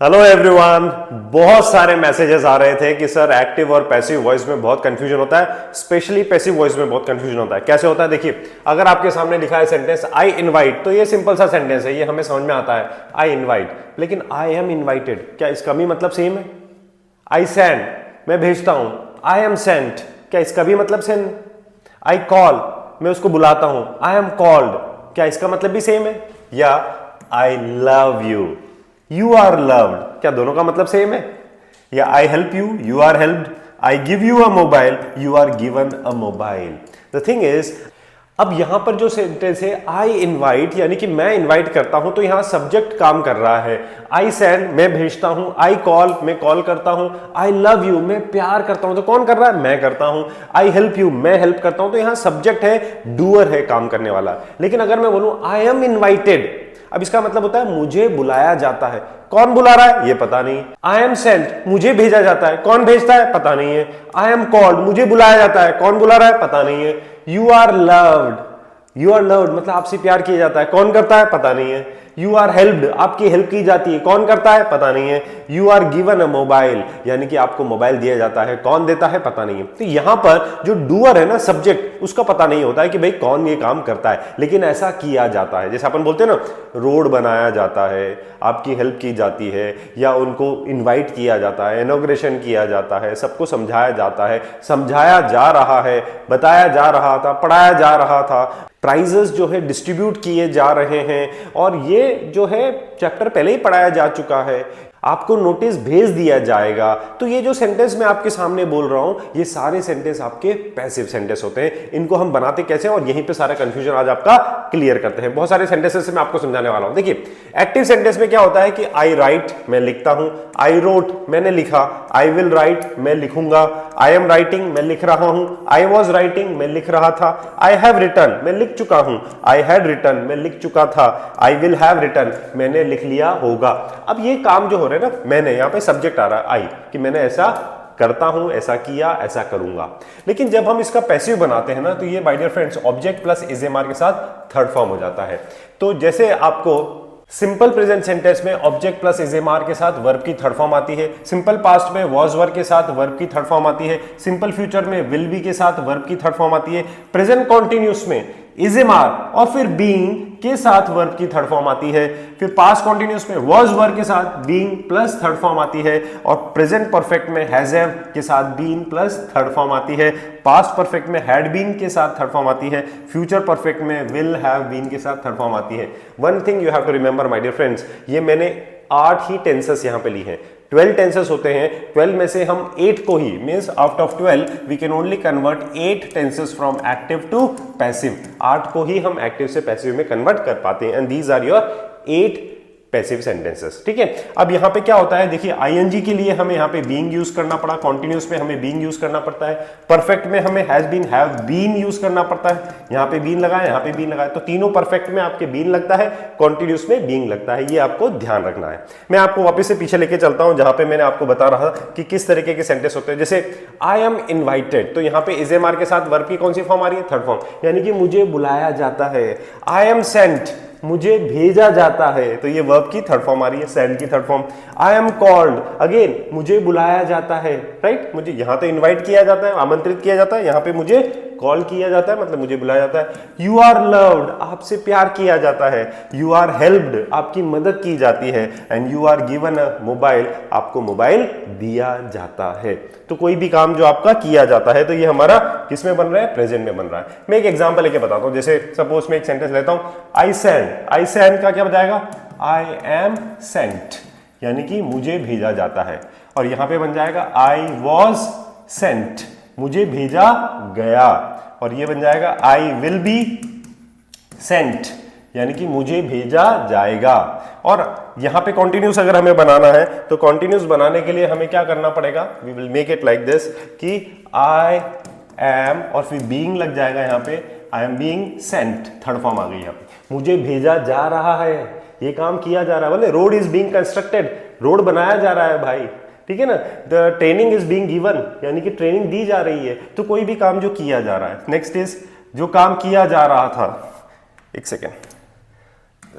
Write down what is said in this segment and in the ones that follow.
Hello everyone, बहुत सारे messages आ रहे थे कि सर एक्टिव और पैसिव वॉइस में बहुत कंफ्यूजन होता है, स्पेशली पैसिव वॉइस में बहुत कंफ्यूजन होता है। कैसे होता है देखिए, अगर आपके सामने लिखा है सेंटेंस आई इनवाइट, तो ये सिंपल सा सेंटेंस है, ये हमें समझ में आता है आई इनवाइट। लेकिन आई एम इनवाइटेड, क्या इसका भी मतलब सेम है? आई सेंड, मैं भेजता हूं, आई एम सेंट, क्या इसका भी मतलब सेम है? आई कॉल, मैं उसको बुलाता हूं, आई एम कॉल्ड, क्या इसका मतलब भी सेम है? या I love you, you are loved, क्या दोनों का मतलब सेम है? या I help you, you are helped, I give you a mobile, you are given a mobile. The thing is, अब यहां पर जो सेंटेंस है आई इनवाइट, यानी कि मैं इनवाइट करता हूं, तो यहां सब्जेक्ट काम कर रहा है। आई सेंड, मैं भेजता हूं, आई कॉल, मैं कॉल करता हूं, आई लव यू, मैं प्यार करता हूं, तो कौन कर रहा है? मैं करता हूं। आई हेल्प यू, मैं हेल्प करता हूं, तो यहां सब्जेक्ट है, डूअर है, काम करने वाला। लेकिन अगर मैं बोलूं आई एम इनवाइटेड, अब इसका मतलब होता है मुझे बुलाया जाता है। कौन बुला रहा है ये पता नहीं। आई एम सेंट, मुझे भेजा जाता है, कौन भेजता है पता नहीं है। आई एम कॉल्ड, मुझे बुलाया जाता है, कौन बुला रहा है पता नहीं है। You are loved, you are loved मतलब आपसे प्यार किया जाता है, कौन करता है पता नहीं है। यू आर हेल्प्ड, आपकी हेल्प की जाती है, कौन करता है पता नहीं है। You are given a mobile, यानी कि आपको मोबाइल दिया जाता है, कौन देता है पता नहीं है। तो यहां पर जो डूअर है ना, सब्जेक्ट, उसका पता नहीं होता है कि भाई कौन ये काम करता है, लेकिन ऐसा किया जाता है। जैसे अपन बोलते हैं ना, रोड बनाया जाता है, आपकी हेल्प की जाती है, या उनको इन्वाइट किया जाता है, इनॉग्रेशन किया जाता है, सबको समझाया जाता है, समझाया जा रहा है, बताया जा रहा था, पढ़ाया जा रहा था, प्राइजेस जो है डिस्ट्रीब्यूट किए जा रहे हैं, और ये जो है चैप्टर पहले ही पढ़ाया जा चुका है, आपको नोटिस भेज दिया जाएगा। तो ये जो सेंटेंस मैं आपके सामने बोल रहा हूं, ये सारे सेंटेंस आपके पैसिव सेंटेंस होते हैं। इनको हम बनाते कैसे हैं, और यहीं पे सारा कंफ्यूजन आज आपका क्लियर करते हैं। बहुत सारे सेंटेंसेस से मैं आपको समझाने वाला हूं। देखिए, एक्टिव सेंटेंस में क्या होता है कि आई राइट, मैं लिखता हूं, आई रोट, मैंने लिखा, आई विल राइट, मैं लिखूंगा, आई एम राइटिंग, मैं लिख रहा हूं, आई वॉज राइटिंग, मैं लिख रहा था, आई हैव रिटन, मैं लिख चुका हूं, आई हैड रिटन, मैं लिख चुका था, आई विल हैव रिटन, मैंने लिख लिया होगा। अब ये काम जो हो रहा है ना, मैंने, यहां पे सब्जेक्ट आ रहा है आई, कि मैंने ऐसा करता हूं, ऐसा किया, ऐसा करूंगा। लेकिन जब हम इसका पैसिव बनाते हैं ना, तो ये bye dear friends object plus इजेमार के साथ थर्ड फॉर्म हो जाता है। तो जैसे आपको सिंपल प्रेजेंट सेंटेंस में ऑब्जेक्ट प्लस इजेमार के साथ वर्ब की थर्ड फॉर्म आती है, सिंपल पास्ट में वॉज वर के साथ वर्ब की थर्ड फॉर्म आती है, सिंपल फ्यूचर में विल बी के साथ वर्ब की थर्ड फॉर्म आती है, प्रेजेंट कॉन्टिन्यूस में इजेमार और फिर बीइंग के साथ वर्ब की थर्ड फॉर्म आती है, फिर पास्ट कॉन्टिन्यूस में वॉज वर के साथ बीइंग प्लस थर्ड फॉर्म आती है, और प्रेजेंट परफेक्ट में हैज हैव के साथ बीन प्लस थर्ड फॉर्म आती है, पास्ट परफेक्ट में हैड बीन के साथ थर्ड फॉर्म आती है, फ्यूचर परफेक्ट में विल हैव बीन के साथ थर्ड फॉर्म आती है। One thing you have to remember my dear friends, ये मैंने 8 ही टेंसेस यहां पे ली हैं। 12 टेंसेस होते हैं, 12 में से हम 8 को ही, means out of 12 we can only convert 8 tenses from active to passive. 8 को ही हम एक्टिव से पैसिव में कन्वर्ट कर पाते हैं, and these are your 8 passive sentences. ठीक है, अब यहां पे क्या होता है, देखिए आईएनजी के लिए हमें यहां पे बीइंग यूज करना पड़ा, कॉन्टिन्यूस में हमें बीइंग यूज करना पड़ता है, परफेक्ट में हमें has been have been use करना पड़ता है, यहां पे बीन लगा है, यहां पे बीन लगा है, तो तीनों परफेक्ट में आपके बीन लगता है, कॉन्टिन्यूस में बीइंग लगता है, ये आपको ध्यान रखना है। मैं आपको वापस से पीछे लेके चलता हूं, जहां पे मैंने आपको बता रहा था कि किस तरीके के सेंटेंस होते हैं। जैसे आई एम इनवाइटेड, तो यहां पे इजेमार के साथ वर्ब की कौन सी फॉर्म आ रही है? थर्ड फॉर्म, यानी कि मुझे बुलाया जाता है। आई एम सेंट, मुझे भेजा जाता है, तो ये वर्ब की थर्ड फॉर्म आ रही है, सेंड की third form. I am called, again मुझे बुलाया जाता है, राइट, मुझे यहां तो इनवाइट किया जाता है, आमंत्रित किया जाता है, यहां पे मुझे कॉल किया जाता है, मतलब मुझे बुलाया जाता है। यू आर लव्ड, आपसे प्यार किया जाता है। यू आर हेल्प्ड, आपकी मदद की जाती है, and you are given a mobile, आपको मोबाइल दिया जाता है। तो कोई भी काम जो आपका किया जाता है, तो ये हमारा किस में बन रहा है? प्रेजेंट में बन रहा है। मैं एक एग्जांपल लेके बताता हूं, जैसे सपोज मैं एक सेंटेंस लेता हूं, आई सेंड, आई सेंड का क्या हो जाएगा? आई एम सेंट, यानी कि मुझे भेजा जाता है, और यहां पे बन जाएगा आई वॉज सेंट, मुझे भेजा गया, और ये बन जाएगा आई विल बी सेंट, यानी कि मुझे भेजा जाएगा। और यहां पे कॉन्टिन्यूस अगर हमें बनाना है, तो कॉन्टिन्यूस बनाने के लिए हमें क्या करना पड़ेगा? We will make it like this कि आई एम और फिर बीइंग लग जाएगा, यहां पे I am being sent, third form आ गई यहां पे, मुझे भेजा जा रहा है, ये काम किया जा रहा है, बोले road is being constructed, road बनाया जा रहा है भाई, ठीक है ना। The training is being given, यानी कि ट्रेनिंग दी जा रही है, तो कोई भी काम जो किया जा रहा है। नेक्स्ट इज जो काम किया जा रहा था, एक second,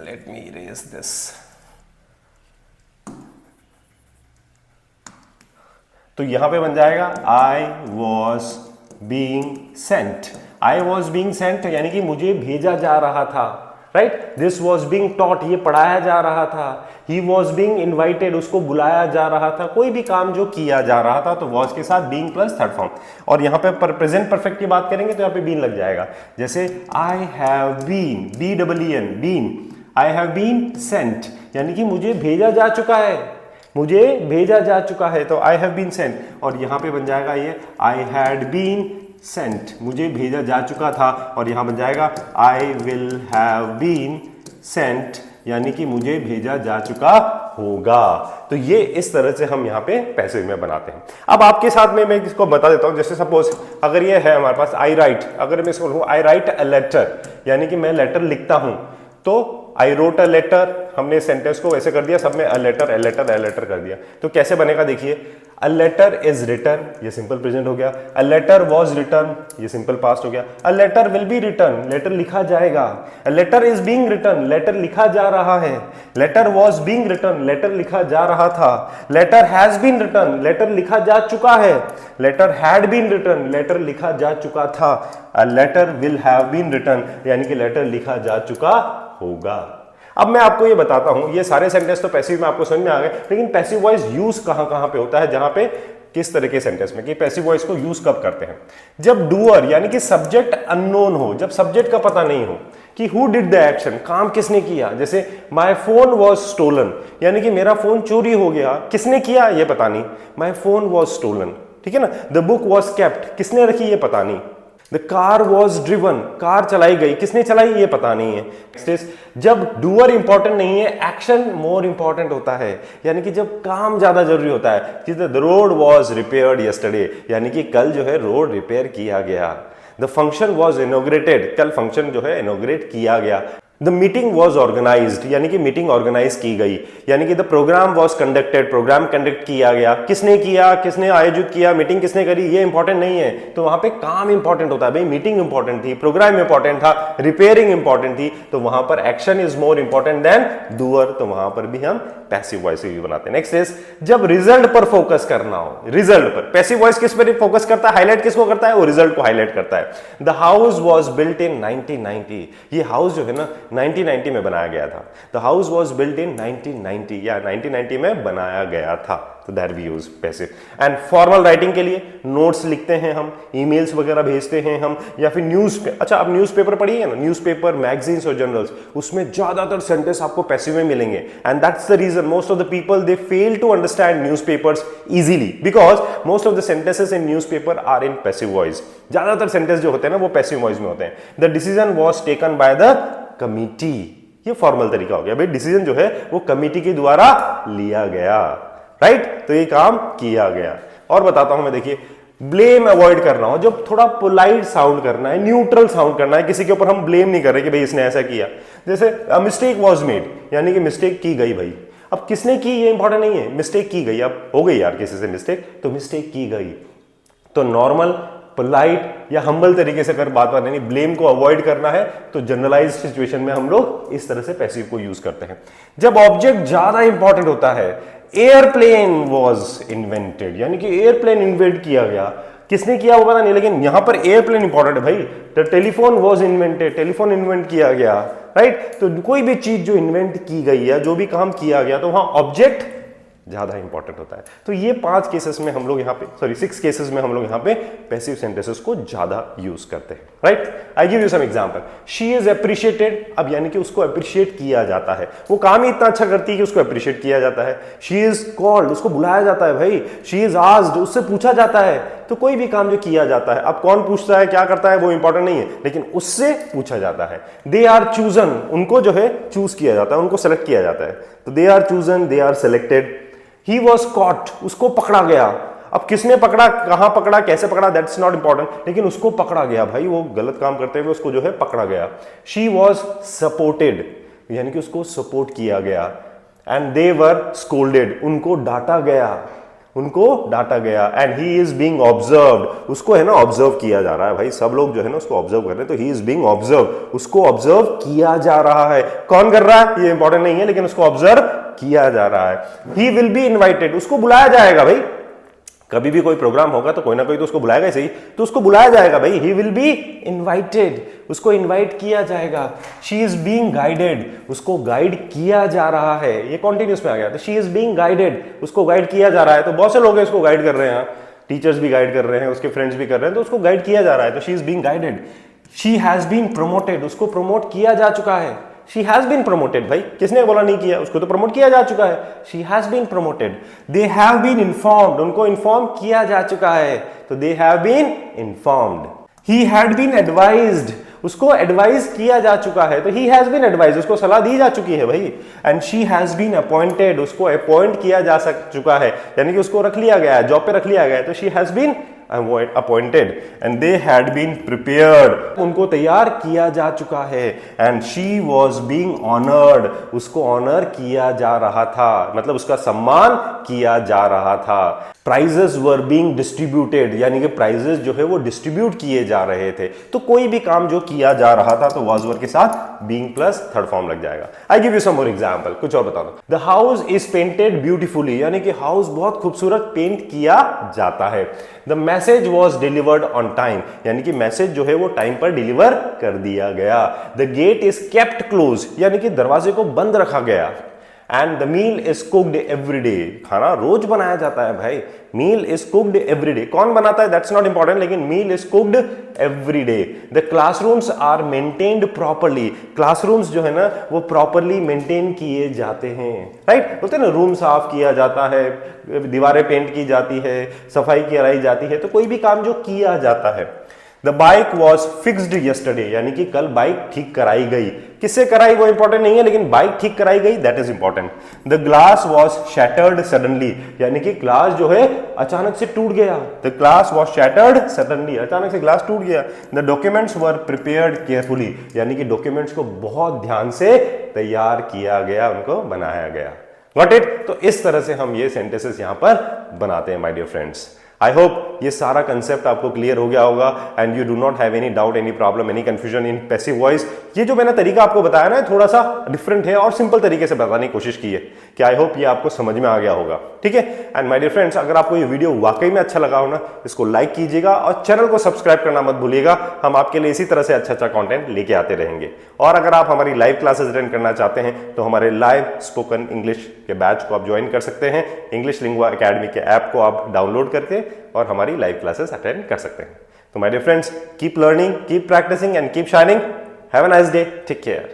let me erase this, तो यहां पे बन जाएगा I was being Saint. I was being Saint यानी कि मुझे भेजा जा रहा था, right. This was being taught, ये पढ़ाया जा रहा था। ही वॉज बीइंग इन्वाइटेड, उसको बुलाया जा रहा था। कोई भी काम जो किया जा रहा था तो वॉज के साथ बीइंग प्लस थर्ड फॉर्म। और यहां पे प्रेजेंट परफेक्ट की बात करेंगे तो यहां पे बीन लग जाएगा। जैसे I have been, BEEN, been, I have been sent यानी कि मुझे भेजा जा चुका है, मुझे भेजा जा चुका है, तो आई हैव बीन सेंट। और यहां पे बन जाएगा ये आई हैड बीन सेंट, मुझे भेजा जा चुका था। और यहां बन जाएगा I will have been sent यानी कि मुझे भेजा जा चुका होगा। तो ये इस तरह से हम यहाँ पे पैसिव में बनाते हैं। अब आपके साथ में मैं इसको बता देता हूं। जैसे सपोज अगर ये है हमारे पास आई राइट, अगर मैं इसको आई राइट अ लेटर यानी कि मैं लेटर लिखता हूं, तो आई रोट अ लेटर, हमने सेंटेंस को वैसे कर दिया, सब में a letter a letter a letter कर दिया। तो कैसे बनेगा देखिए, अ लेटर इज रिटर्न, ये सिंपल प्रेजेंट हो गया। अ लेटर वॉज रिटर्न, ये सिंपल पास्ट हो गया। A letter will be written, letter लिखा जाएगा। A letter is being written, letter लिखा जा रहा है। Letter was being written, letter लिखा जा रहा था। Letter has been written, letter लिखा जा चुका है। Letter had been written, letter लिखा जा चुका था। A letter will have been written यानी कि लेटर लिखा जा चुका होगा। अब मैं आपको ये बताता हूं, ये सारे सेंटेंस तो पैसिव में आपको समझ में आ गए, लेकिन पैसिव वॉइस यूज कहां कहां पे होता है, जहां पे किस तरह के सेंटेंस में कि पैसिव वॉइस को यूज कब करते हैं। जब डूअर यानी कि सब्जेक्ट अननोन हो, जब सब्जेक्ट का पता नहीं हो कि हु डिड द एक्शन, काम किसने किया। जैसे माय फोन वॉज स्टोलन यानी कि मेरा फोन चोरी हो गया, किसने किया ये पता नहीं, माय फोन वॉज स्टोलन, ठीक है ना। द बुक वॉज केप्ट, किसने रखी ये पता नहीं। The car was driven, car चलाई गई, किसने चलाई ये पता नहीं है। जब डूअर इंपॉर्टेंट नहीं है, एक्शन मोर इंपॉर्टेंट होता है, यानी कि जब काम ज्यादा जरूरी होता है। जैसे the road was repaired yesterday यानी कि कल जो है रोड रिपेयर किया गया। द फंक्शन वॉज इनॉग्रेटेड, कल फंक्शन जो है इनॉग्रेट किया गया। द मीटिंग वॉज ऑर्गेनाइज्ड यानी कि मीटिंग ऑर्गेनाइज की गई, यानी कि the program was conducted, program conduct किया गया। किसने किया, किसने आयोजित किया, मीटिंग किसने करी, ये इंपॉर्टेंट नहीं है। तो वहां पे काम इंपॉर्टेंट होता है। भाई मीटिंग इंपॉर्टेंट थी, प्रोग्राम इंपॉर्टेंट था, रिपेयरिंग इंपॉर्टेंट थी, तो वहां पर action is more important than doer, तो वहां पर भी हम पैसिव वॉइस भी बनाते हैं। नेक्स्ट इज जब रिजल्ट पर फोकस करना हो, रिजल्ट पर। पैसिव वॉइस किस पर फोकस करता है, हाईलाइट किसको करता है, वो रिजल्ट को हाईलाइट करता है। The house was built in 1990, ये हाउस जो है ना 1990 में बनाया गया था। The house was built in 1990 या 1990 में बनाया गया था, तो that we use passive. And formal writing के लिए नोट्स लिखते हैं हम, ईमेल्स वगैरह भेजते हैं हम, या फिर अच्छा आप न्यूज़पेपर पढ़िए ना, न्यूज़पेपर, मैगजीन्स और जर्नल्स, उसमें ज्यादातर सेंटेंस आपको पैसिव में मिलेंगे। And that's the reason most of the people they fail to understand newspapers easily, because most of the sentences in newspaper are in passive voice. ज्यादातर sentence जो होते हैं ना वो पैसिव वॉइस में होते हैं। The decision was taken by the committee, ये फॉर्मल तरीका हो गया। भाई डिसीजन जो है वो कमिटी के द्वारा लिया गया, राइट, तो ये काम किया गया। और बताता हूं मैं, देखिए ब्लेम अवॉइड करना हो, जब थोड़ा पोलाइट साउंड करना है, न्यूट्रल साउंड करना है, किसी के ऊपर हम ब्लेम नहीं कर रहे कि भाई इसने ऐसा किया। जैसे मिस्टेक वॉज मेड यानी कि मिस्टेक की गई। भाई अब किसने की ये इंपॉर्टेंट नहीं है, मिस्टेक की गई। अब हो गई यार किसी से मिस्टेक, तो मिस्टेक की गई। तो नॉर्मल पोलाइट या हम्बल तरीके से अगर बात करनी, ब्लेम को अवॉइड करना है, तो जनरलाइज सिचुएशन में हम लोग इस तरह से पैसिव को यूज करते हैं। जब ऑब्जेक्ट ज्यादा इंपॉर्टेंट होता है, एयरप्लेन वॉज इन्वेंटेड यानी कि एयरप्लेन इन्वेंट किया गया, किसने किया वो पता नहीं, लेकिन यहां पर एयरप्लेन इंपॉर्टेंट है। भाई the telephone was invented, telephone invent किया गया, राइट। तो कोई भी चीज जो इन्वेंट की गई है, जो भी काम किया गया, तो वहां ऑब्जेक्ट ज्यादा इंपॉर्टेंट होता है। तो ये 5 केसेस में हम लोग यहाँ पे 6 केसेस में हम लोग यहाँ पे पैसिव सेंटेंसेस को ज्यादा यूज करते हैं, right. I give you some example. She is appreciated, अब यानी कि उसको अप्रिशिएट किया जाता है, वो काम ही इतना अच्छा करती है कि उसको अप्रिशिएट किया जाता है। शी इज कॉल्ड, उसको बुलाया जाता है। भाई शी इज आस्क्ड, उससे पूछा जाता है। तो कोई भी काम जो किया जाता है, अब कौन पूछता है क्या करता है वो इंपॉर्टेंट नहीं है, लेकिन उससे पूछा जाता है। दे आर चूजन, उनको जो है चूज किया जाता है, उनको सेलेक्ट किया जाता है। तो they are chosen, they are selected. He was caught, उसको पकड़ा गया। अब किसने पकड़ा, कहां पकड़ा, कैसे पकड़ा, दैट्स नॉट इंपॉर्टेंट, लेकिन उसको पकड़ा गया। भाई वो गलत काम करते हुए उसको जो है पकड़ा गया। She was supported यानी कि उसको सपोर्ट किया गया। And they were scolded, उनको डांटा गया, उनको डांटा गया। And he is being observed, उसको है ना ऑब्जर्व किया जा रहा है। भाई सब लोग जो है ना उसको ऑब्जर्व कर रहे हैं, तो he is being observed, उसको ऑब्जर्व किया जा रहा है। कौन कर रहा है ये इंपॉर्टेंट नहीं है, लेकिन उसको ऑब्जर्व किया जा रहा है। He will be invited, उसको बुलाया जाएगा। भाई कभी भी कोई प्रोग्राम होगा तो कोई ना कोई तो उसको बुलाएगा ही सही, तो उसको बुलाया जाएगा भाई, ही विल बी इनवाइटेड, उसको इनवाइट किया जाएगा। शी इज बीइंग गाइडेड, उसको गाइड किया जा रहा है, ये कॉन्टिन्यूस में आ गया, तो शी इज बीइंग गाइडेड, उसको गाइड किया जा रहा है। तो बहुत से लोग हैं उसको गाइड कर रहे हैं, टीचर्स भी गाइड कर रहे हैं, उसके फ्रेंड्स भी कर रहे हैं, तो उसको गाइड किया जा रहा है, तो she is being guided. She has been promoted, उसको प्रमोट किया जा चुका है। शी हैज बीन प्रमोटेड, भाई किसने बोला नहीं किया, उसको तो प्रमोट किया जा चुका है, she has been promoted. They have been informed, उनको इन्फॉर्म किया जा चुका है, तो they have been informed. He had been advised, उसको एडवाइज किया जा चुका है, तो ही हैज बीन एडवाइज, उसको सलाह दी जा चुकी है भाई। And she has been appointed, उसको अपॉइंट किया जा चुका है, यानी कि उसको रख लिया गया है, जॉब पे रख लिया गया है, तो she has been appointed and they had been prepared, उनको तैयार किया जा चुका है। and she was being honored, उसको ऑनर किया जा रहा था, मतलब उसका सम्मान किया जा रहा था। prizes were being distributed, यानी कि prizes जो है वो डिस्ट्रीब्यूट किए जा रहे थे। तो कोई भी काम जो किया जा रहा था तो was were के साथ being प्लस थर्ड फॉर्म लग जाएगा। I give you some more example, कुछ और बता दो। the house is painted beautifully, यानी कि हाउस बहुत खूबसूरत पेंट किया जाता है। the message was delivered on time, यानी कि मैसेज जो है वो टाइम पर डिलीवर कर दिया गया। the gate is kept closed, यानी कि दरवाजे को बंद रखा गया। And the meal is cooked every day, खाना रोज बनाया जाता है भाई, meal is cooked every day. कौन बनाता है दैट्स नॉट इंपॉर्टेंट, लेकिन meal is cooked every day. The classrooms are maintained properly, classrooms जो है ना वो प्रॉपरली मेंटेन किए जाते हैं, राइट। बोलते हैं ना रूम साफ किया जाता है, दीवारें पेंट की जाती है, सफाई कराई जाती है, तो कोई भी काम जो किया जाता है। The bike was fixed yesterday, यानी कि कल बाइक ठीक कराई गई। किससे कराई वो इंपॉर्टेंट नहीं है, लेकिन बाइक ठीक कराई गई that is important. The glass was shattered suddenly, यानी कि ग्लास जो है अचानक से टूट गया। The glass was shattered suddenly, अचानक से ग्लास टूट गया। The documents were prepared carefully, यानी कि डॉक्यूमेंट्स को बहुत ध्यान से तैयार किया गया, उनको बनाया गया। Got it. तो इस तरह से हम ये सेंटेंसेस यहां पर बनाते हैं my dear friends. I hope ये सारा कंसेप्ट आपको क्लियर हो गया होगा and you do not have any doubt, any problem, any confusion in passive voice. ये जो मैंने तरीका आपको बताया ना थोड़ा सा डिफरेंट है और सिंपल तरीके से बताने की कोशिश की है, कि आई होप ये आपको समझ में आ गया होगा, ठीक है। एंड माय डियर फ्रेंड्स, अगर आपको ये वीडियो वाकई में अच्छा लगा हो ना, इसको लाइक कीजिएगा और चैनल को सब्सक्राइब करना मत भूलिएगा। हम आपके लिए इसी तरह से अच्छा अच्छा कंटेंट लेके आते रहेंगे। और अगर आप हमारी लाइव क्लासेस अटेंड करना चाहते हैं तो हमारे लाइव स्पोकन इंग्लिश के बैच को आप ज्वाइन कर सकते हैं। इंग्लिश लिंगुआ एकेडमी के ऐप को आप डाउनलोड करके और हमारी लाइव क्लासेस अटेंड कर सकते हैं। तो my dear friends, keep learning, keep practising and keep shining. Have a nice day, take care.